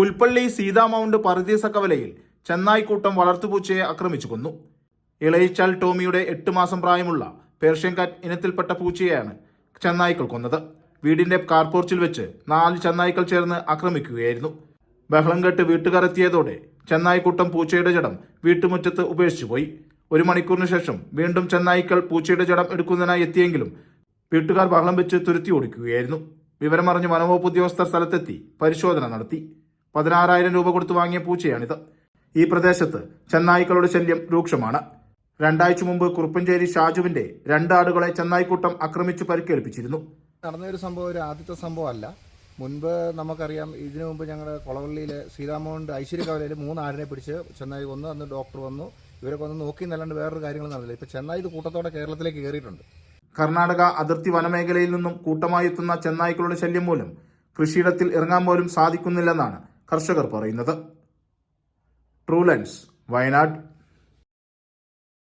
പുൽപ്പള്ളി സീതാമൗണ്ട് പറുദീസക്കവലയിൽ ചെന്നായ്ക്കൂട്ടം വളർത്തുപൂച്ചയെ ആക്രമിച്ചു കൊന്നു. ഇളയിച്ചാൽ ടോമിയുടെ 8 മാസം പ്രായമുള്ള പേർഷ്യൻ കാറ്റ് ഇനത്തിൽപ്പെട്ട പൂച്ചയെയാണ് ചെന്നായ്ക്കൾ കൊന്നത്. വീടിന്റെ കാർപോർച്ചിൽ വെച്ച് 4 ചെന്നായ്ക്കൾ ചേർന്ന് ആക്രമിക്കുകയായിരുന്നു. ബഹളം കേട്ട് വീട്ടുകാർ എത്തിയതോടെ ചെന്നായ്ക്കൂട്ടം പൂച്ചയുടെ ജഡം വീട്ടുമുറ്റത്ത് ഉപേക്ഷിച്ചുപോയി. 1 മണിക്കൂറിന് ശേഷം വീണ്ടും ചെന്നായ്ക്കൾ പൂച്ചയുടെ ജഡം എടുക്കുന്നതിനായി എത്തിയെങ്കിലും വീട്ടുകാർ ബഹളം വെച്ച് തുരുത്തി ഓടിക്കുകയായിരുന്നു. വിവരമറിഞ്ഞ് വനംവകുപ്പ് ഉദ്യോഗസ്ഥർ സ്ഥലത്തെത്തി പരിശോധന നടത്തി. 16,000 രൂപ കൊടുത്തു വാങ്ങിയ പൂച്ചയാണിത്. ഈ പ്രദേശത്ത് ചെന്നായ്ക്കളുടെ ശല്യം രൂക്ഷമാണ്. 2 ആഴ്ച മുമ്പ് കുറുപ്പഞ്ചേരി ഷാജുവിന്റെ 2 ആടുകളെ ചെന്നായ്ക്കൂട്ടം ആക്രമിച്ചു പരിക്കേൽപ്പിച്ചിരുന്നു. നടന്നൊരു സംഭവം ഒരു ആദ്യത്തെ സംഭവമല്ല. മുൻപ് നമുക്കറിയാം, ഇതിനു മുമ്പ് ഞങ്ങളുടെ കൊളവള്ളിയിലെ സീതാമൗണ്ട് ഐശ്വര്യകവലയിൽ 3 ആടിനെ പിടിച്ച് ചെന്നായി കൊന്നു. അന്ന് ഡോക്ടർ വന്നു, ഇവരൊക്കെ ഒന്ന് നോക്കി എന്നല്ലാണ്ട് വേറൊരു കാര്യങ്ങൾ നടന്നില്ല. ഇപ്പൊ ചെന്നായി ഇത് കൂട്ടത്തോടെ കേരളത്തിലേക്ക് കയറിയിട്ടുണ്ട്. കർണാടക അതിർത്തി വനമേഖലയിൽ നിന്നും കൂട്ടമായി എത്തുന്ന ചെന്നായ്ക്കളുടെ ശല്യം മൂലം കൃഷിയിടത്തിൽ ഇറങ്ങാൻ പോലും സാധിക്കുന്നില്ലെന്നാണ് കർഷകർ പറയുന്നത്. True lens, Wayanad.